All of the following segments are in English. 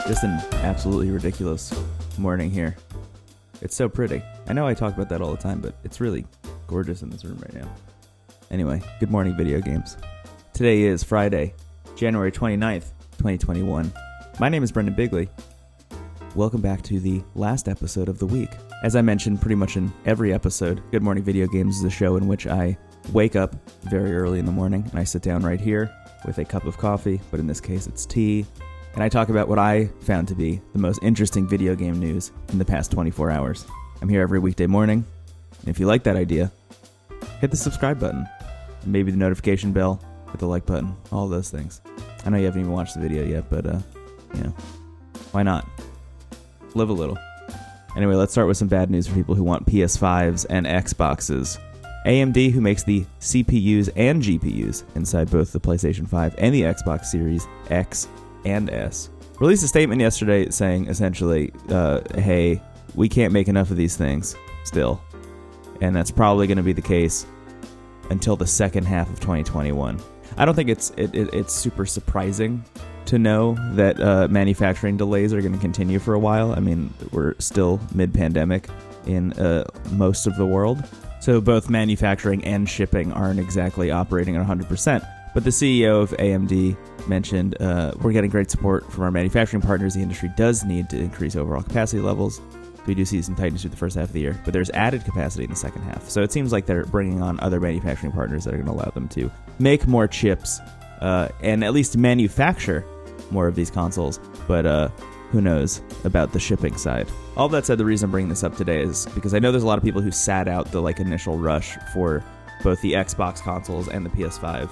Just an absolutely ridiculous morning here. It's so pretty. I know I talk about that all the time, but it's really gorgeous in this room right now. Anyway, good morning, video games. Today is Friday, January 29th, 2021. My name is Brendan Bigley. Welcome back to the last episode of the week. As I mentioned pretty much in every episode, Good Morning Video Games is a show in which I wake up very early in the morning and I sit down right here with a cup of coffee, but in this case it's tea, and I talk about what I found to be the most interesting video game news in the past 24 hours. I'm here every weekday morning, and if you like that idea, hit the subscribe button, and maybe the notification bell, hit the like button, all those things. I know you haven't even watched the video yet, but, why not? Live a little. Anyway, let's start with some bad news for people who want PS5s and Xboxes. AMD, who makes the CPUs and GPUs inside both the PlayStation 5 and the Xbox Series X and S, released a statement yesterday saying essentially, hey, we can't make enough of these things still. And that's probably going to be the case until the second half of 2021. I don't think it's super surprising to know that manufacturing delays are going to continue for a while. I mean, we're still mid-pandemic in most of the world. So both manufacturing and shipping aren't exactly operating at 100%. But the CEO of AMD mentioned, we're getting great support from our manufacturing partners. The industry does need to increase overall capacity levels. So we do see some tightness through the first half of the year, but there's added capacity in the second half. So it seems like they're bringing on other manufacturing partners that are going to allow them to make more chips and at least manufacture more of these consoles. But who knows about the shipping side. All that said, the reason I'm bringing this up today is because I know there's a lot of people who sat out the initial rush for both the Xbox consoles and the PS5.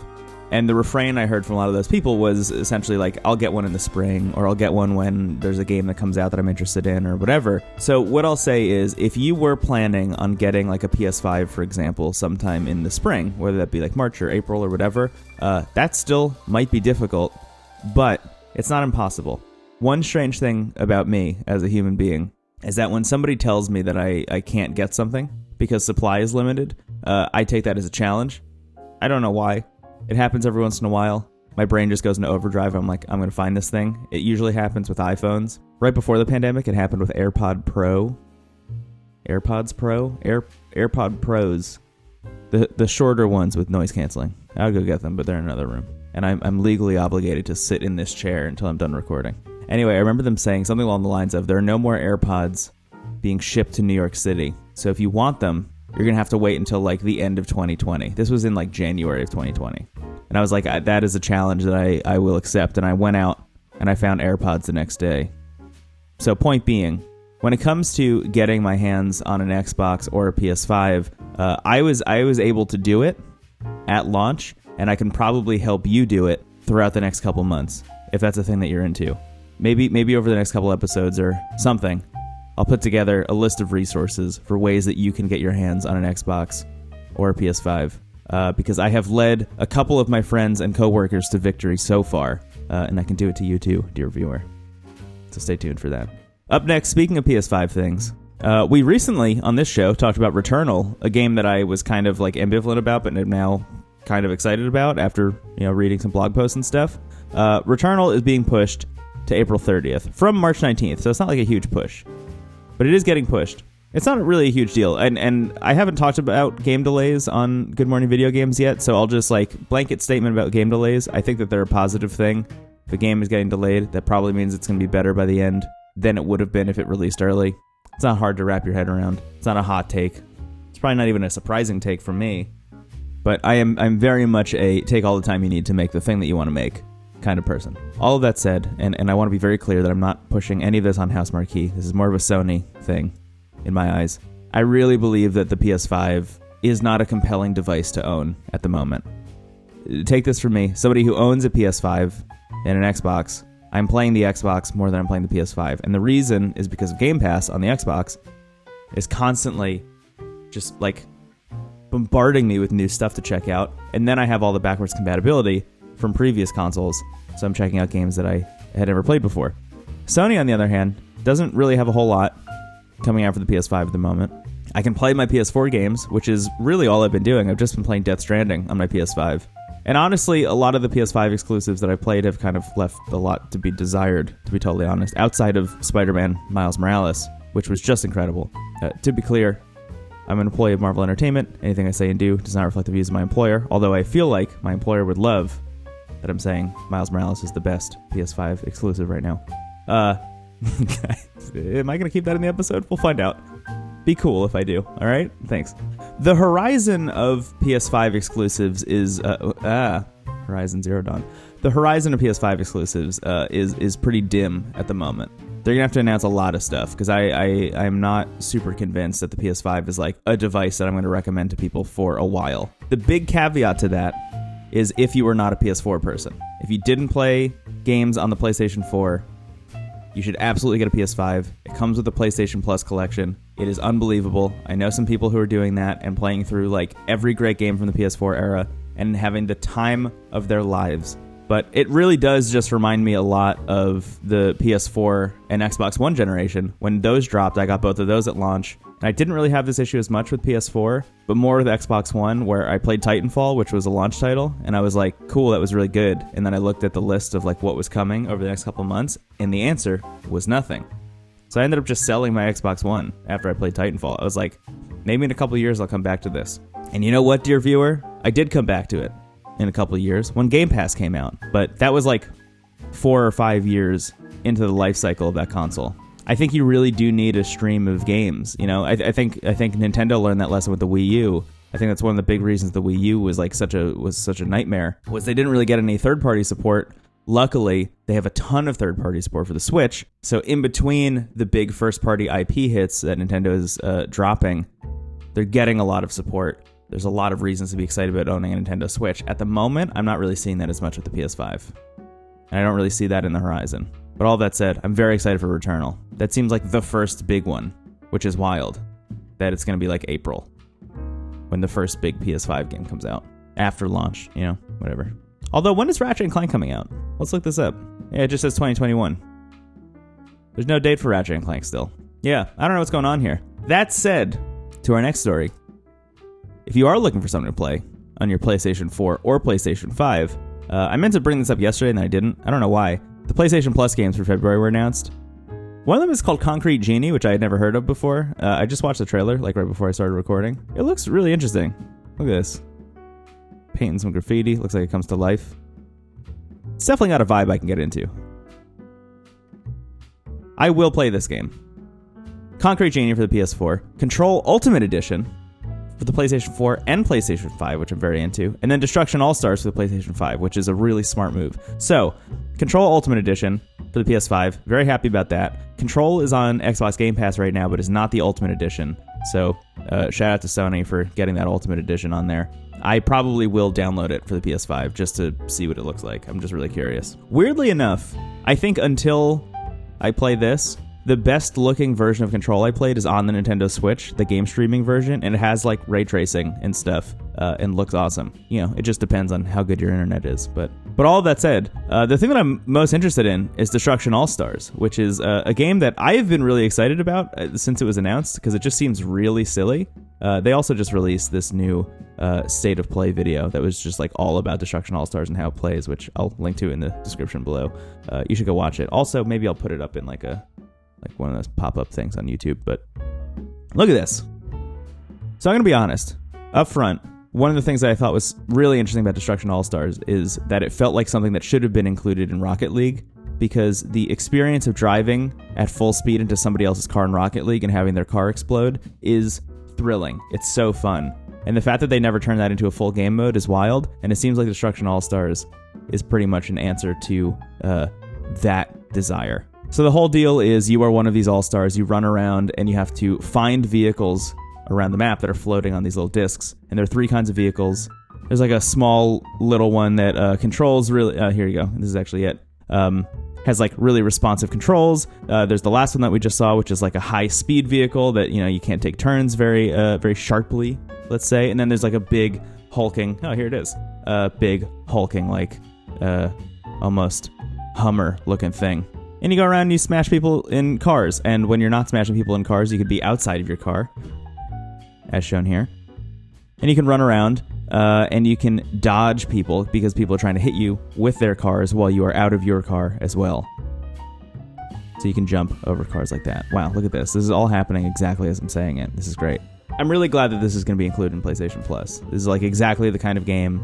And the refrain I heard from a lot of those people was essentially like, I'll get one in the spring, or I'll get one when there's a game that comes out that I'm interested in, or whatever. So what I'll say is, if you were planning on getting like a PS5, for example, sometime in the spring, whether that be like March or April or whatever, that still might be difficult, but it's not impossible. One strange thing about me as a human being is that when somebody tells me that I can't get something because supply is limited, I take that as a challenge. I don't know why. It happens every once in a while. My brain just goes into overdrive. I'm like, I'm going to find this thing. It usually happens with iPhones. Right before the pandemic, it happened with AirPod Pros. The shorter ones with noise canceling. I'll go get them, but they're in another room. And I'm legally obligated to sit in this chair until I'm done recording. Anyway, I remember them saying something along the lines of, there are no more AirPods being shipped to New York City. So if you want them, you're going to have to wait until like the end of 2020. This was in like January of 2020. And I was like, that is a challenge that I will accept. And I went out and I found AirPods the next day. So point being, when it comes to getting my hands on an Xbox or a PS5, I was able to do it at launch, and I can probably help you do it throughout the next couple months, if that's a thing that you're into. Maybe over the next couple episodes or something, I'll put together a list of resources for ways that you can get your hands on an Xbox or a PS5, because I have led a couple of my friends and coworkers to victory so far, and I can do it to you too, dear viewer. So stay tuned for that. Up next, speaking of PS5 things, we recently on this show talked about Returnal, a game that I was kind of like ambivalent about, but am now kind of excited about after reading some blog posts and stuff. Returnal is being pushed to April 30th from March 19th, so it's not like a huge push. But it is getting pushed. It's not really a huge deal. And I haven't talked about game delays on Good Morning Video Games yet, so I'll just blanket statement about game delays. I think that they're a positive thing. If a game is getting delayed, that probably means it's going to be better by the end than it would have been if it released early. It's not hard to wrap your head around. It's not a hot take. It's probably not even a surprising take from me. But I'm very much a take all the time you need to make the thing that you want to make kind of person. All of that said, and I want to be very clear that I'm not pushing any of this on House Marquee. This is more of a Sony thing, in my eyes. I really believe that the PS5 is not a compelling device to own at the moment. Take this from me, somebody who owns a PS5 and an Xbox. I'm playing the Xbox more than I'm playing the PS5. And the reason is because of Game Pass on the Xbox is constantly just bombarding me with new stuff to check out. And then I have all the backwards compatibility from previous consoles, so I'm checking out games that I had never played before. Sony, on the other hand, doesn't really have a whole lot coming out for the PS5 at the moment. I can play my PS4 games, which is really all I've been doing. I've just been playing Death Stranding on my PS5. And honestly, a lot of the PS5 exclusives that I played have kind of left a lot to be desired, to be totally honest, outside of Spider-Man Miles Morales, which was just incredible. To be clear, I'm an employee of Marvel Entertainment. Anything I say and do does not reflect the views of my employer, although I feel like my employer would love that I'm saying Miles Morales is the best PS5 exclusive right now. Am I going to keep that in the episode? We'll find out. Be cool if I do, all right? Thanks. The horizon of PS5 exclusives is... Horizon Zero Dawn. The horizon of PS5 exclusives is pretty dim at the moment. They're going to have to announce a lot of stuff, because I'm not super convinced that the PS5 is like a device that I'm going to recommend to people for a while. The big caveat to that is if you are not a PS4 person. If you didn't play games on the PlayStation 4, you should absolutely get a PS5. It comes with the PlayStation Plus collection. It is unbelievable. I know some people who are doing that and playing through like every great game from the PS4 era and having the time of their lives. But it really does just remind me a lot of the PS4 and Xbox One generation. When those dropped, I got both of those at launch. And I didn't really have this issue as much with PS4, but more with Xbox One, where I played Titanfall, which was a launch title, and I was like, cool, that was really good. And then I looked at the list of like what was coming over the next couple months, and the answer was nothing. So I ended up just selling my Xbox One after I played Titanfall. I was like, maybe in a couple of years I'll come back to this. And you know what, dear viewer? I did come back to it in a couple of years when Game Pass came out. But that was like 4 or 5 years into the life cycle of that console. I think you really do need a stream of games. You know, I think Nintendo learned that lesson with the Wii U. I think that's one of the big reasons the Wii U was like such a nightmare, was they didn't really get any third-party support. Luckily, they have a ton of third-party support for the Switch. So in between the big first-party IP hits that Nintendo is dropping, they're getting a lot of support. There's a lot of reasons to be excited about owning a Nintendo Switch. At the moment, I'm not really seeing that as much with the PS5. And I don't really see that in the horizon. But all that said, I'm very excited for Returnal. That seems like the first big one, which is wild. That it's going to be like April, when the first big PS5 game comes out. After launch, you know, whatever. Although, when is Ratchet & Clank coming out? Let's look this up. Yeah, it just says 2021. There's no date for Ratchet & Clank still. Yeah, I don't know what's going on here. That said, to our next story. If you are looking for something to play on your PlayStation 4 or PlayStation 5, I meant to bring this up yesterday and I didn't. I don't know why. The PlayStation Plus games for February were announced. One of them is called Concrete Genie, which I had never heard of before. I just watched the trailer, like right before I started recording. It looks really interesting. Look at this. Painting some graffiti. Looks like it comes to life. It's definitely got a vibe I can get into. I will play this game. Concrete Genie for the PS4. Control Ultimate Edition for the PlayStation 4 and PlayStation 5, which I'm very into. And then Destruction AllStars for the PlayStation 5, which is a really smart move. So, Control Ultimate Edition for the PS5. Very happy about that. Control is on Xbox Game Pass right now, but is not the Ultimate Edition. So, shout out to Sony for getting that Ultimate Edition on there. I probably will download it for the PS5 just to see what it looks like. I'm just really curious. Weirdly enough, I think until I play this, the best looking version of Control I played is on the Nintendo Switch, the game streaming version, and it has like ray tracing and stuff, and looks awesome. You know, it just depends on how good your internet is. But all of that said, the thing that I'm most interested in is Destruction AllStars, which is a game that I've been really excited about since it was announced, because it just seems really silly. They also just released this new state of play video that was just like all about Destruction AllStars and how it plays, which I'll link to in the description below. You should go watch it. Also, maybe I'll put it up in like one of those pop-up things on YouTube, but look at this. So I'm going to be honest. Up front, one of the things that I thought was really interesting about Destruction AllStars is that it felt like something that should have been included in Rocket League, because the experience of driving at full speed into somebody else's car in Rocket League and having their car explode is thrilling. It's so fun. And the fact that they never turned that into a full game mode is wild, and it seems like Destruction AllStars is pretty much an answer to that desire. So the whole deal is you are one of these all-stars, you run around, and you have to find vehicles around the map that are floating on these little discs. And there are 3 kinds of vehicles. There's like a small little one that controls really... here you go. This is actually it. Has like really responsive controls. There's the last one that we just saw, which is like a high-speed vehicle that, you know, you can't take turns very sharply, let's say. And then there's like a big hulking... Oh, here it is. Big hulking, like almost Hummer-looking thing. And you go around and you smash people in cars. And when you're not smashing people in cars, you could be outside of your car, as shown here. And you can run around and you can dodge people because people are trying to hit you with their cars while you are out of your car as well. So you can jump over cars like that. Wow, look at this. This is all happening exactly as I'm saying it. This is great. I'm really glad that this is going to be included in PlayStation Plus. This is like exactly the kind of game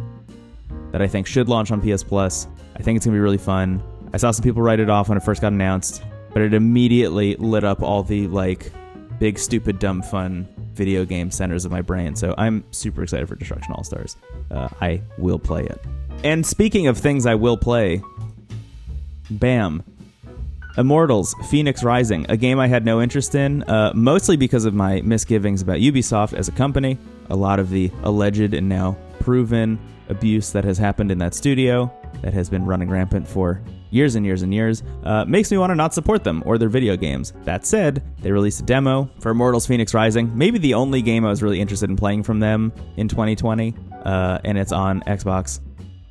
that I think should launch on PS Plus. I think it's going to be really fun. I saw some people write it off when it first got announced, but it immediately lit up all the like big, stupid, dumb, fun video game centers of my brain. So I'm super excited for Destruction AllStars. I will play it. And speaking of things I will play, bam. Immortals, Fenyx Rising, a game I had no interest in, mostly because of my misgivings about Ubisoft as a company, a lot of the alleged and now proven abuse that has happened in that studio that has been running rampant for years and years and years, makes me want to not support them or their video games. That said, they released a demo for Immortals Fenyx Rising, maybe the only game I was really interested in playing from them in 2020, and it's on Xbox,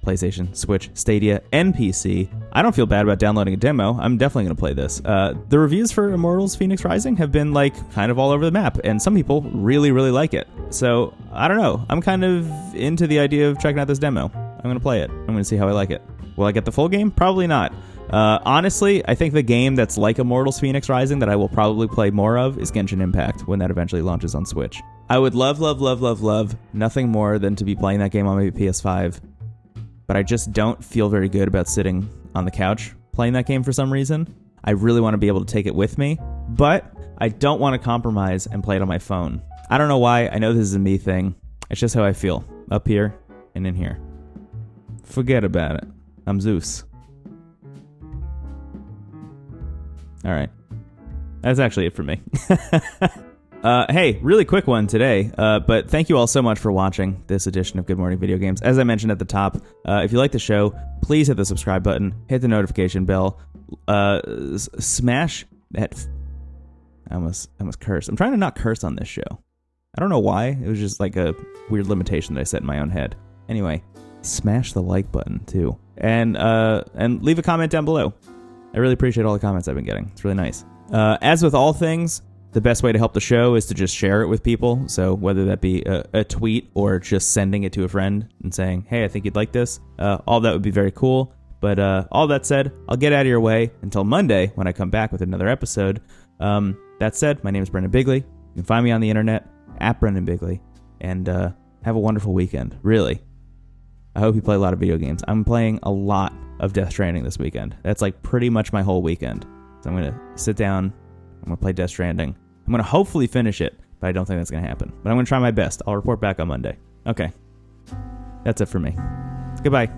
PlayStation, Switch, Stadia, and PC. I don't feel bad about downloading a demo. I'm definitely going to play this. The reviews for Immortals Fenyx Rising have been like kind of all over the map, and some people really, really like it. So, I don't know. I'm kind of into the idea of checking out this demo. I'm going to play it. I'm going to see how I like it. Will I get the full game? Probably not. Honestly, I think the game that's like Immortals Fenyx Rising that I will probably play more of is Genshin Impact when that eventually launches on Switch. I would love nothing more than to be playing that game on my PS5, but I just don't feel very good about sitting on the couch playing that game for some reason. I really want to be able to take it with me, but I don't want to compromise and play it on my phone. I don't know why. I know this is a me thing. It's just how I feel, up here and in here. Forget about it. I'm Zeus. All right. That's actually it for me. Hey, really quick one today, but thank you all so much for watching this edition of Good Morning Video Games. As I mentioned at the top, if you like the show, please hit the subscribe button, hit the notification bell, smash that... I almost cursed. I'm trying to not curse on this show. I don't know why. It was just like a weird limitation that I set in my own head. Anyway, smash the like button too, and leave a comment down below. I really appreciate all the comments I've been getting. It's really nice. As with all things, the best way to help the show is to just share it with people. So whether that be a tweet or just sending it to a friend and saying, hey, I think you'd like this, all that would be very cool. But all that said, I'll get out of your way until Monday when I come back with another episode. That said, my name is Brendan Bigley. You can find me on the internet at Brendan Bigley. And have a wonderful weekend. Really. I hope you play a lot of video games. I'm playing a lot of Death Stranding this weekend. That's like pretty much my whole weekend. So I'm going to sit down. I'm going to play Death Stranding. I'm going to hopefully finish it, but I don't think that's going to happen. But I'm going to try my best. I'll report back on Monday. Okay. That's it for me. Goodbye.